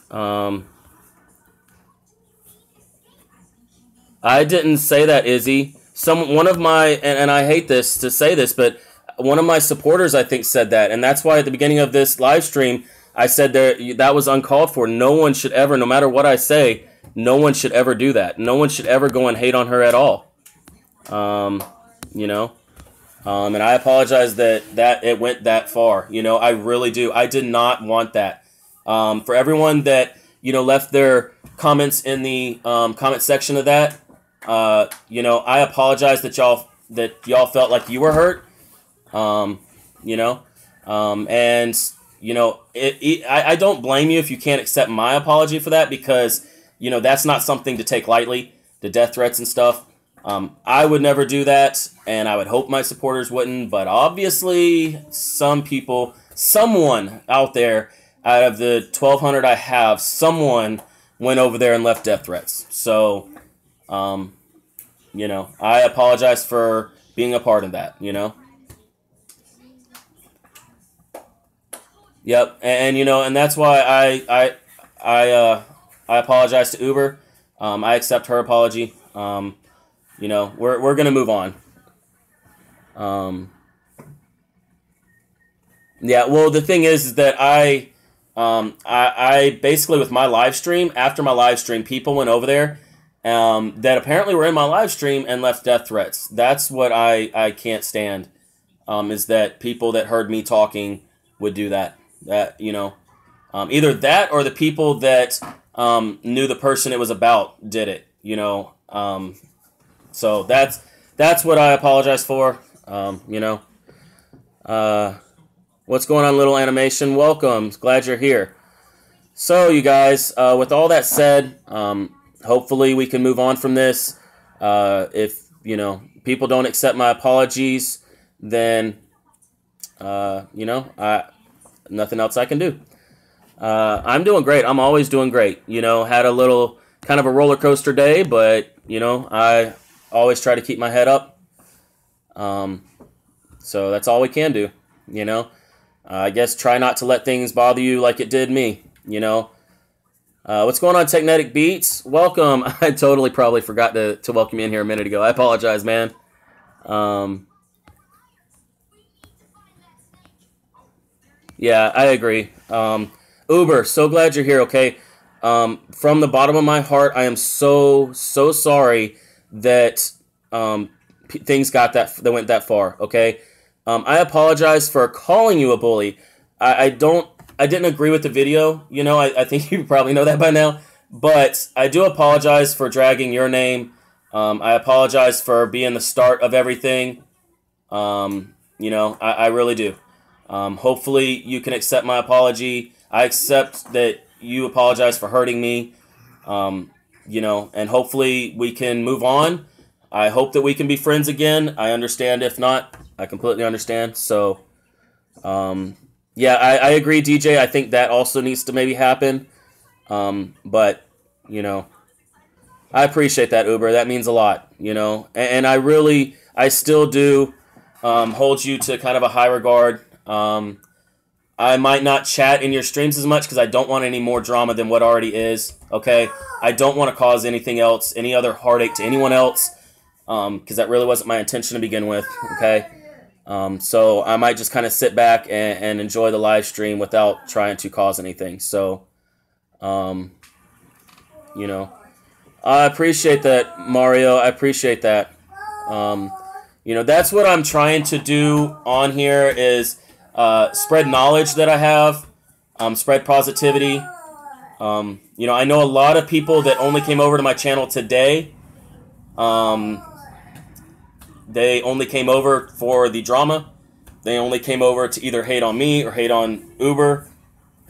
A: I didn't say that, Izzy. One of my, and I hate this to say this, but one of my supporters, I think, said that. And that's why at the beginning of this live stream, I said that was uncalled for. No one should ever, no matter what I say, no one should ever do that. No one should ever go and hate on her at all. You know? And I apologize that it went that far. You know, I really do. I did not want that. For everyone that, you know, left their comments in the comment section of that, you know, I apologize that y'all felt like you were hurt. You know, and you know, I don't blame you if you can't accept my apology for that, because, you know, that's not something to take lightly, the death threats and stuff. I would never do that, and I would hope my supporters wouldn't, but obviously someone out there, out of the 1,200 I have, someone went over there and left death threats. So, you know, I apologize for being a part of that, you know. Yep, and you know, and that's why I apologize to Uber. I accept her apology. You know, we're gonna move on. Yeah, well, the thing is that I basically, with my live stream, after my live stream, people went over there that apparently were in my live stream and left death threats. That's what I can't stand. Is that people that heard me talking would do that. That, you know, either that or the people that knew the person it was about did it, you know. So that's what I apologize for, you know. What's going on, little animation? Welcome. Glad you're here. So, you guys, with all that said, hopefully we can move on from this. If, you know, people don't accept my apologies, then, you know, nothing else I can do. I'm doing great. I'm always doing great. You know, had a little kind of a roller coaster day, but, you know, I always try to keep my head up. So that's all we can do, you know. I guess try not to let things bother you like it did me, you know. What's going on, Technetic Beats? Welcome. I totally probably forgot to welcome you in here a minute ago. I apologize, man. Yeah, I agree. Uber, so glad you're here, okay? From the bottom of my heart, I am so sorry that things that went that far, okay? I apologize for calling you a bully. I don't I didn't agree with the video. You know, I think you probably know that by now. But I do apologize for dragging your name. I apologize for being the start of everything. You know, I really do. Hopefully you can accept my apology. I accept that you apologize for hurting me. You know, and hopefully we can move on. I hope that we can be friends again. I understand if not. I completely understand. So, yeah, I agree, DJ. I think that also needs to maybe happen. But, you know, I appreciate that, Uber. That means a lot, you know. And I still do hold you to kind of a high regard. I might not chat in your streams as much because I don't want any more drama than what already is, okay? I don't want to cause anything else, any other heartache to anyone else, because that really wasn't my intention to begin with, okay? So I might just kind of sit back and enjoy the live stream without trying to cause anything. So, you know, I appreciate that, Mario. I appreciate that. You know, that's what I'm trying to do on here is spread knowledge that I have, spread positivity. You know, I know a lot of people that only came over to my channel today. They only came over for the drama. They only came over to either hate on me or hate on Uber.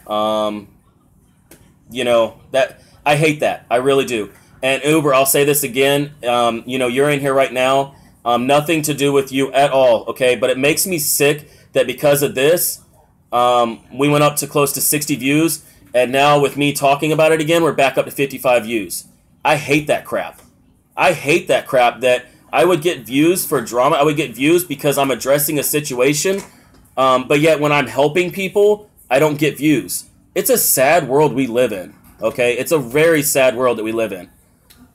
A: You know, that I hate that. I really do. And Uber, I'll say this again. You know, you're in here right now. Nothing to do with you at all, okay? But it makes me sick that because of this, we went up to close to 60 views, and now with me talking about it again, we're back up to 55 views. I hate that crap. I hate that crap that I would get views for drama. I would get views because I'm addressing a situation, but yet when I'm helping people, I don't get views. It's a sad world we live in, okay? It's a very sad world that we live in.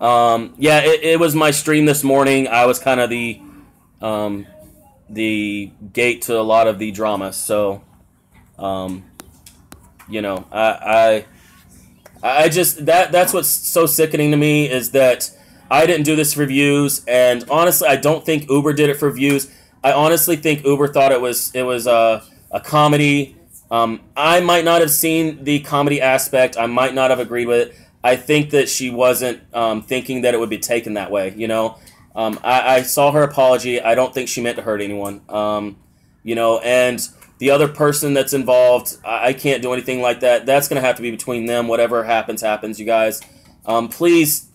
A: Yeah, it was my stream this morning. I was kind of the gate to a lot of the drama. So, you know, I just, that's what's so sickening to me is that I didn't do this for views. And honestly, I don't think Uber did it for views. I honestly think Uber thought it was a comedy. I might not have seen the comedy aspect. I might not have agreed with it. I think that she wasn't thinking that it would be taken that way, you know. I saw her apology. I don't think she meant to hurt anyone. You know, and the other person that's involved, I can't do anything like that. That's going to have to be between them. Whatever happens, happens, you guys. Please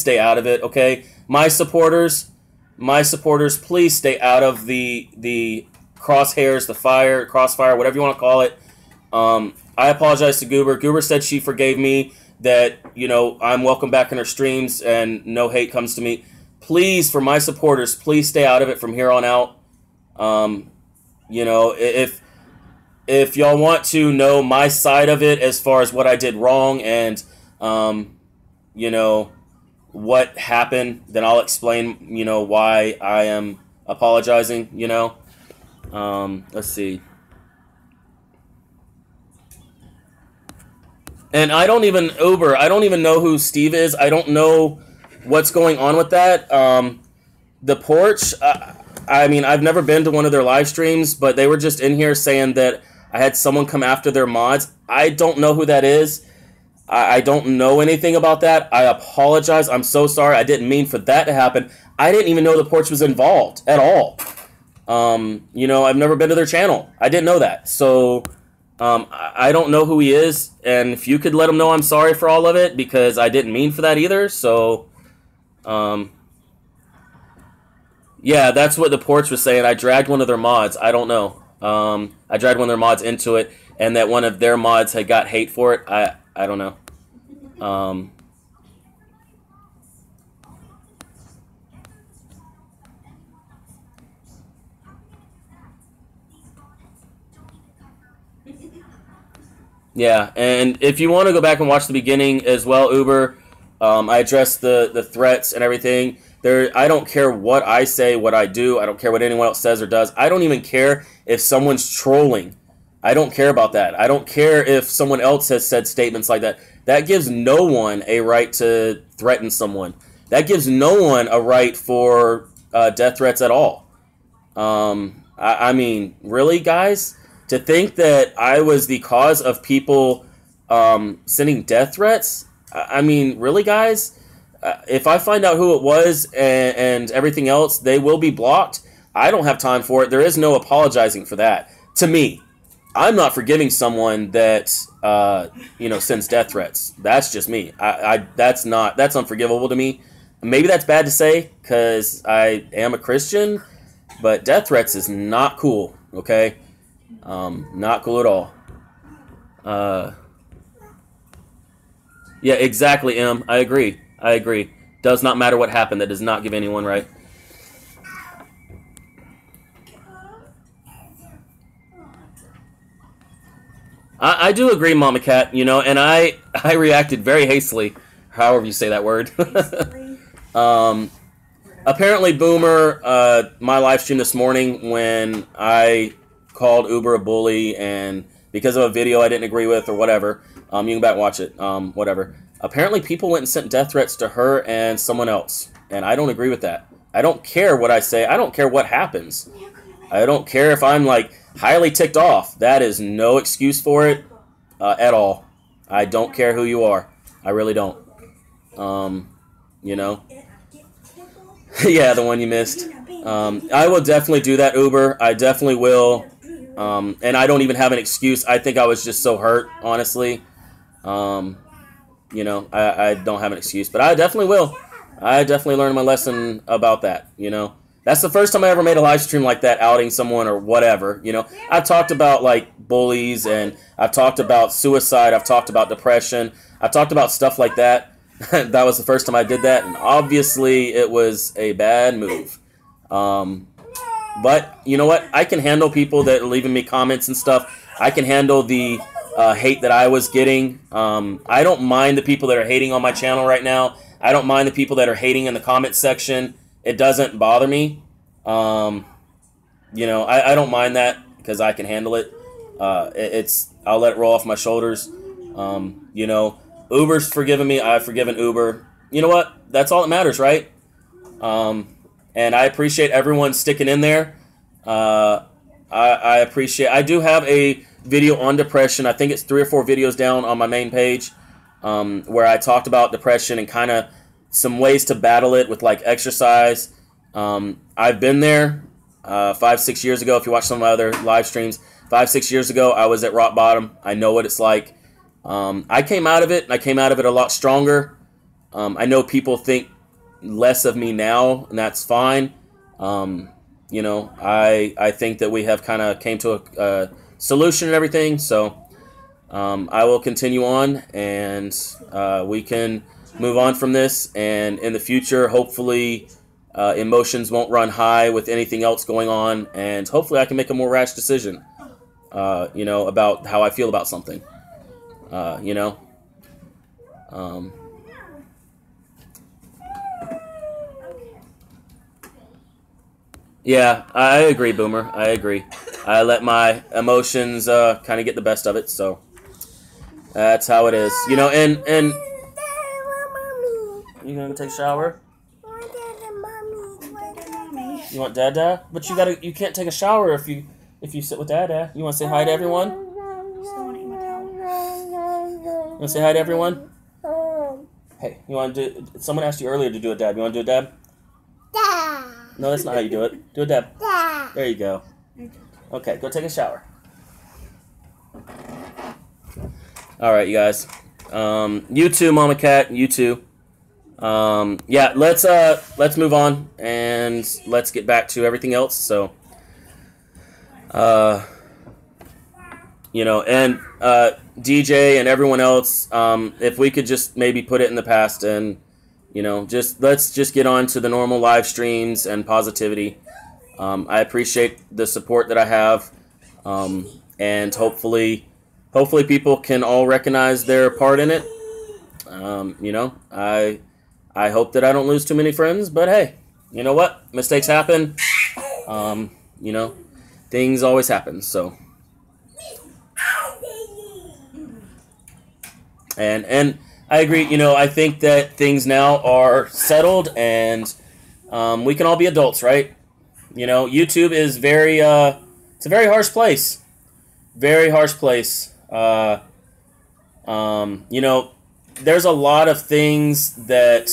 A: stay out of it, okay? My supporters, please stay out of the crosshairs, the crossfire, whatever you want to call it. I apologize to Goober. Goober said she forgave me, that, you know, I'm welcome back in her streams and no hate comes to me. Please, for my supporters, please stay out of it from here on out. You know, if y'all want to know my side of it as far as what I did wrong and, you know, what happened, then I'll explain, you know, why I am apologizing, you know. Let's see. And I don't even know who Steve is. I don't know what's going on with that. The porch, I mean, I've never been to one of their live streams, but they were just in here saying that I had someone come after their mods. I don't know who that is. I don't know anything about that. I apologize. I'm so sorry. I didn't mean for that to happen. I didn't even know the porch was involved at all. You know, I've never been to their channel. I didn't know that. So, I don't know who he is, and if you could let him know I'm sorry for all of it, because I didn't mean for that either, so, yeah, that's what the porch was saying. I dragged one of their mods. I don't know. I dragged one of their mods into it, and that one of their mods had got hate for it. I don't know. Yeah, and if you want to go back and watch the beginning as well, Uber, I addressed the threats and everything. I don't care what I say, what I do. I don't care what anyone else says or does. I don't even care if someone's trolling. I don't care about that. I don't care if someone else has said statements like that. That gives no one a right to threaten someone. That gives no one a right for death threats at all. I mean, really, guys? To think that I was the cause of people sending death threats. I mean, really, guys? If I find out who it was and everything else, they will be blocked. I don't have time for it. There is no apologizing for that. To me, I'm not forgiving someone that sends death threats. That's just me. That's unforgivable to me. Maybe that's bad to say because I am a Christian, but death threats is not cool. Okay, not cool at all. Yeah, exactly, Em. I agree. Does not matter what happened. That does not give anyone right. I do agree, Mama Cat, and I reacted very hastily, however you say that word. Apparently, Boomer, my live stream this morning when I called Uber a bully and because of a video I didn't agree with or whatever, you can back watch it, whatever. Apparently, people went and sent death threats to her and someone else, and I don't agree with that. I don't care what I say. I don't care what happens. I don't care if I'm, highly ticked off. That is no excuse for it at all. I don't care who you are. I really don't. Yeah, the one you missed. I will definitely do that, Uber. I definitely will. And I don't even have an excuse. I think I was just so hurt, honestly. I don't have an excuse, but I definitely will. I definitely learned my lesson about that, That's the first time I ever made a live stream like that, outing someone or whatever, I've talked about, bullies, and I've talked about suicide, I've talked about depression, I've talked about stuff like that. That was the first time I did that, and obviously it was a bad move. But, you know what? I can handle people that are leaving me comments and stuff. I can handle the hate that I was getting. I don't mind the people that are hating on my channel right now. I don't mind the people that are hating in the comment section. It doesn't bother me. I don't mind that because I can handle it. I'll let it roll off my shoulders. Uber's forgiven me. I've forgiven Uber. You know what? That's all that matters, right? And I appreciate everyone sticking in there. I appreciate. I do have a video on depression. I think it's 3 or 4 videos down on my main page, where I talked about depression and kind of some ways to battle it with exercise. I've been there 5-6 years ago. If you watch some of my other live streams, 5-6 years ago, I was at rock bottom. I know what it's like. I came out of it, and I came out of it a lot stronger. I know people think less of me now, and that's fine. I think that we have kind of came to a solution and everything, so I will continue on, and we can move on from this, and in the future, hopefully, emotions won't run high with anything else going on, and hopefully I can make a more rash decision, about how I feel about something. Yeah, I agree, Boomer. I agree. I let my emotions kind of get the best of it, so that's how it is. And you gonna take a shower? You want Dada? But you can't take a shower if you sit with Dada. You want to say hi to everyone? You want to say hi to everyone? Hey, you want to do? Someone asked you earlier to do a dab. You want to do a dab? No, that's not how you do it. Do a dab. There you go. Okay, go take a shower. All right, you guys. You too, Mama Cat. You too. Yeah, let's move on and let's get back to everything else. So, and DJ and everyone else, if we could just maybe put it in the past and, let's just get on to the normal live streams and positivity. I appreciate the support that I have, and hopefully people can all recognize their part in it. I hope that I don't lose too many friends, but hey, you know what? Mistakes happen. Things always happen, so. And I agree, I think that things now are settled and we can all be adults, right? YouTube is it's a very harsh place. very harsh place. You know, there's a lot of things that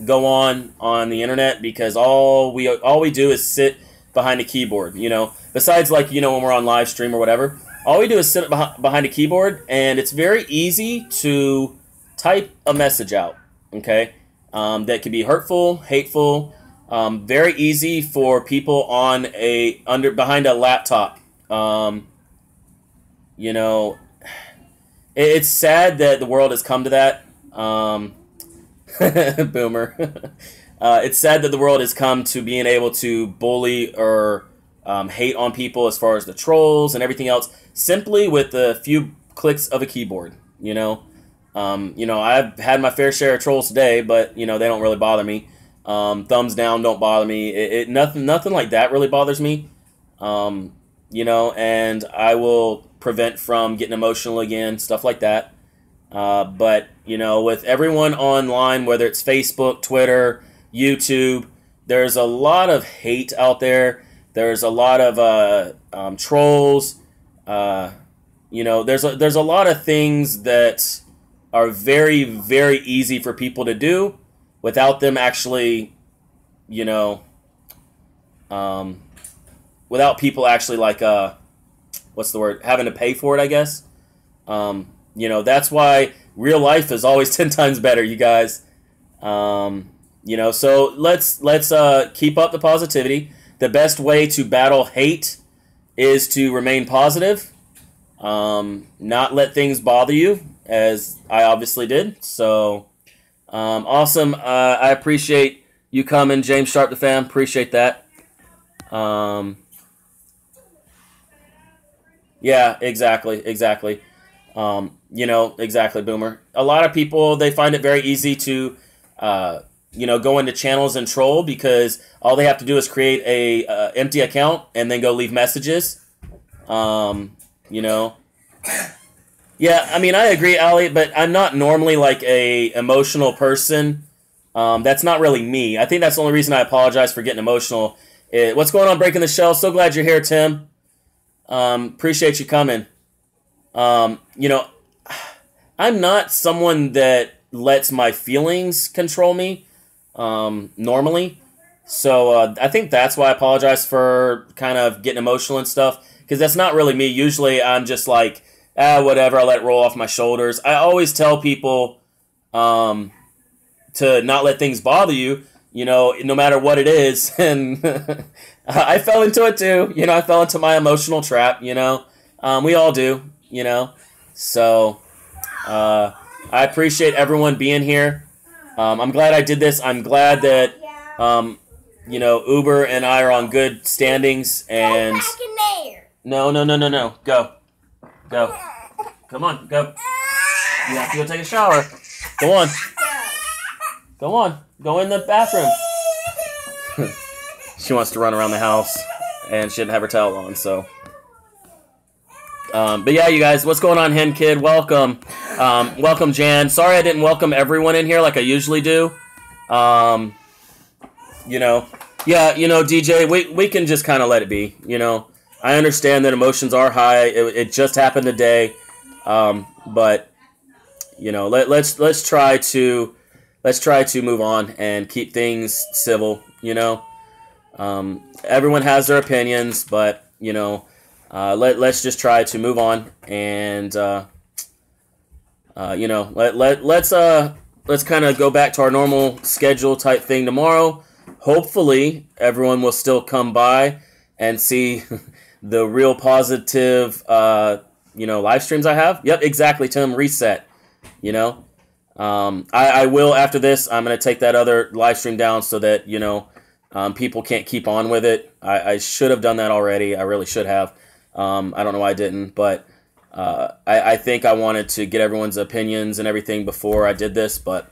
A: go on the internet because all we do is sit behind a keyboard. You know, besides like when we're on live stream or whatever, all we do is sit behind a keyboard, and it's very easy to type a message out. Okay, that could be hurtful, hateful. Very easy for people on behind a laptop. You know, it's sad that the world has come to that. Boomer. It's sad that the world has come to being able to bully or hate on people as far as the trolls and everything else simply with a few clicks of a keyboard. I've had my fair share of trolls today, but they don't really bother me. Thumbs down don't bother me. Nothing like that really bothers me. And I will prevent from getting emotional again, stuff like that. But with everyone online, whether it's Facebook, Twitter, YouTube, there's a lot of hate out there. There's a lot of trolls. There's a lot of things that are very, very easy for people to do without them actually, without people actually what's the word? Having to pay for it, I guess. That's why real life is always 10 times better, you guys. So let's keep up the positivity. The best way to battle hate is to remain positive, not let things bother you, as I obviously did. So, awesome. I appreciate you coming, James Sharp, the fam. Appreciate that. Yeah, exactly. Exactly, Boomer. A lot of people, they find it very easy to, go into channels and troll because all they have to do is create a empty account and then go leave messages. Yeah, I mean, I agree, Ali, but I'm not normally like a emotional person. That's not really me. I think that's the only reason I apologize for getting emotional. What's going on, Breaking the Shell? So glad you're here, Tim. Appreciate you coming. I'm not someone that lets my feelings control me, normally. So, I think that's why I apologize for kind of getting emotional and stuff, because that's not really me. Usually I'm just like, whatever, I'll let it roll off my shoulders. I always tell people, to not let things bother you, no matter what it is. And I fell into it too. I fell into my emotional trap, we all do, So, I appreciate everyone being here. I'm glad I did this. I'm glad that, Uber and I are on good standings. And
B: back in there.
A: No. Go. Come on, go. You have to go take a shower. Go on. Go in the bathroom. She wants to run around the house, and she didn't have her towel on, so. But yeah, you guys, what's going on, Hen Kid? Welcome. Welcome, Jan. Sorry I didn't welcome everyone in here like I usually do. Yeah, DJ, we can just kind of let it be, I understand that emotions are high. It just happened today. But let's try to move on and keep things civil. Everyone has their opinions, but let's just try to move on and let's kind of go back to our normal schedule type thing tomorrow. Hopefully, everyone will still come by and see the real positive live streams I have. Yep, exactly, Tim. Reset. I will, after this, I'm going to take that other live stream down so that, people can't keep on with it. I should have done that already. I really should have. I don't know why I didn't, but I think I wanted to get everyone's opinions and everything before I did this, but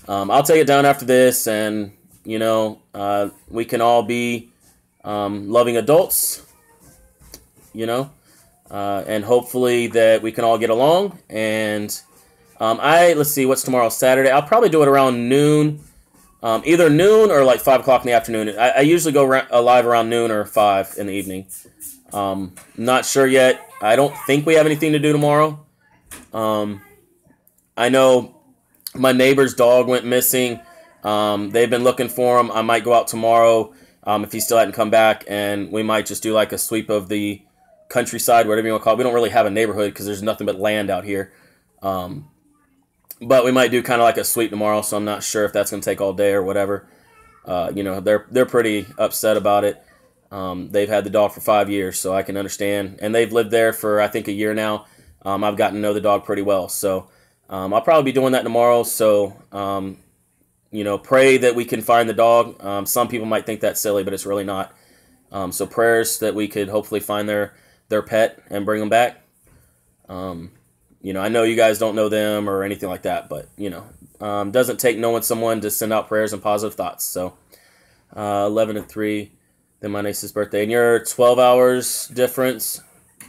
A: I'll take it down after this, and, we can all be loving adults, and hopefully that we can all get along. And let's see, what's tomorrow? Saturday. I'll probably do it around noon, either noon or like 5 o'clock in the afternoon. I usually go live around noon or 5 in the evening. Not sure yet. I don't think we have anything to do tomorrow. I know my neighbor's dog went missing. They've been looking for him. I might go out tomorrow if he still hadn't come back, and we might just do like a sweep of the countryside, whatever you want to call it. We don't really have a neighborhood because there's nothing but land out here. But we might do kind of like a sweep tomorrow, so I'm not sure if that's going to take all day or whatever. They're pretty upset about it. They've had the dog for 5 years, so I can understand. And they've lived there for, I think, a year now. I've gotten to know the dog pretty well. So I'll probably be doing that tomorrow. So, pray that we can find the dog. Some people might think that's silly, but it's really not. So prayers that we could hopefully find their pet and bring them back. I know you guys don't know them or anything like that, but, doesn't take knowing someone to send out prayers and positive thoughts. So 11-3. Then my niece's birthday. And you're 12 hours difference.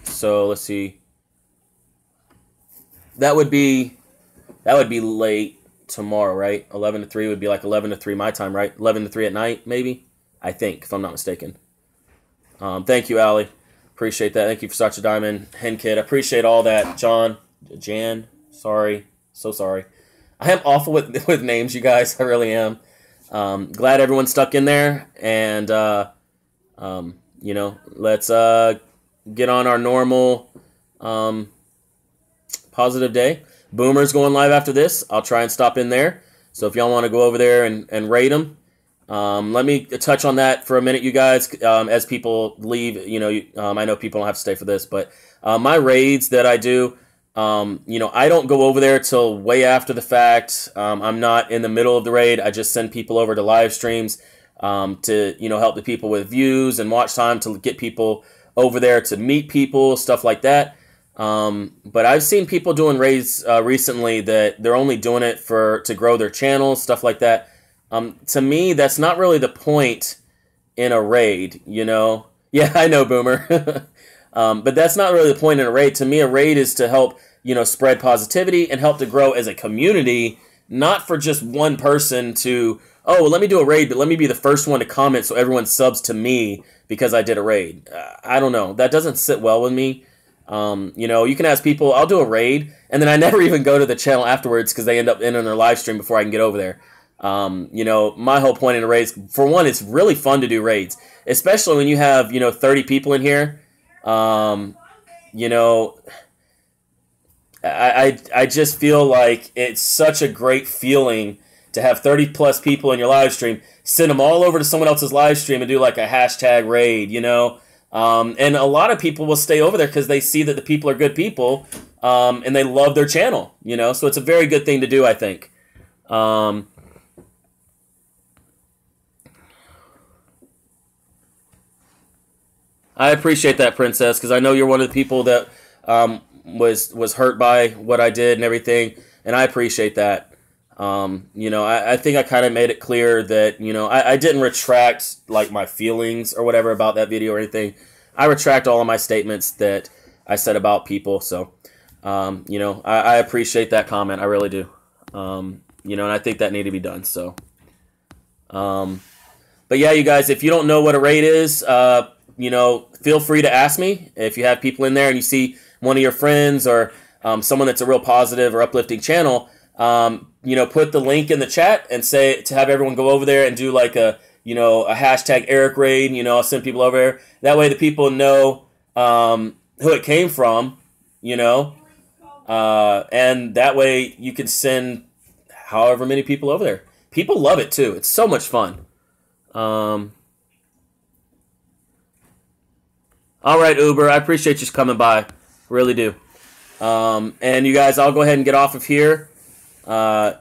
A: So let's see. That would be late tomorrow, right? 11-3 would be like 11-3 my time, right? 11-3 at night, maybe? I think, if I'm not mistaken. Thank you, Allie. Appreciate that. Thank you for such a diamond. Hen Kid. I appreciate all that. Jan. Sorry. So sorry. I am awful with names, you guys. I really am. Glad everyone's stuck in there. And, let's get on our normal positive day. Boomer's going live after this. I'll try and stop in there. So if y'all want to go over there and rate them, let me touch on that for a minute, you guys, as people leave. I know people don't have to stay for this, but my raids that I do, I don't go over there till way after the fact. I'm not in the middle of the raid. I just send people over to live streams to help the people with views and watch time, to get people over there to meet people, stuff like that. But I've seen people doing raids recently that they're only doing it to grow their channel, stuff like that. To me, that's not really the point in a raid, Yeah, I know, Boomer. But that's not really the point in a raid. To me, a raid is to help, spread positivity and help to grow as a community, not for just one person to, oh, well, let me do a raid, but let me be the first one to comment so everyone subs to me because I did a raid. I don't know. That doesn't sit well with me. You can ask people, I'll do a raid, and then I never even go to the channel afterwards because they end up in on their live stream before I can get over there. My whole point in a raid is, for one, it's really fun to do raids, especially when you have, 30 people in here. I just feel like it's such a great feeling to have 30 plus people in your live stream, send them all over to someone else's live stream and do like a hashtag raid, and a lot of people will stay over there because they see that the people are good people, and they love their channel, so it's a very good thing to do, I think. I appreciate that, Princess, because I know you're one of the people that was hurt by what I did and everything, and I appreciate that. I think I kind of made it clear that, I didn't retract like my feelings or whatever about that video or anything. I retract all of my statements that I said about people. So, I appreciate that comment. I really do. And I think that needed to be done. So, but yeah, you guys, if you don't know what a raid is, feel free to ask me. If you have people in there and you see one of your friends or someone that's a real positive or uplifting channel, put the link in the chat and say to have everyone go over there and do like a hashtag Eric raid. I'll send people over there. That way the people know who it came from, and that way you can send however many people over there. People love it too. It's so much fun. All right, Uber, I appreciate you coming by. Really do. And you guys, I'll go ahead and get off of here. I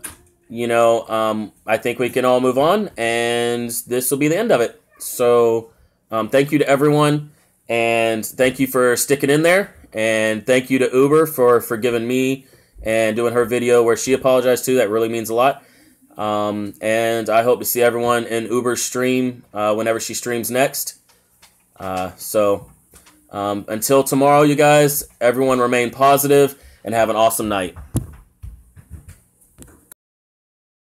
A: think we can all move on, and this will be the end of it. So, thank you to everyone, and thank you for sticking in there, and thank you to Uber for forgiving me and doing her video where she apologized too. That really means a lot. And I hope to see everyone in Uber's stream whenever she streams next. Until tomorrow, you guys, everyone remain positive and have an awesome night.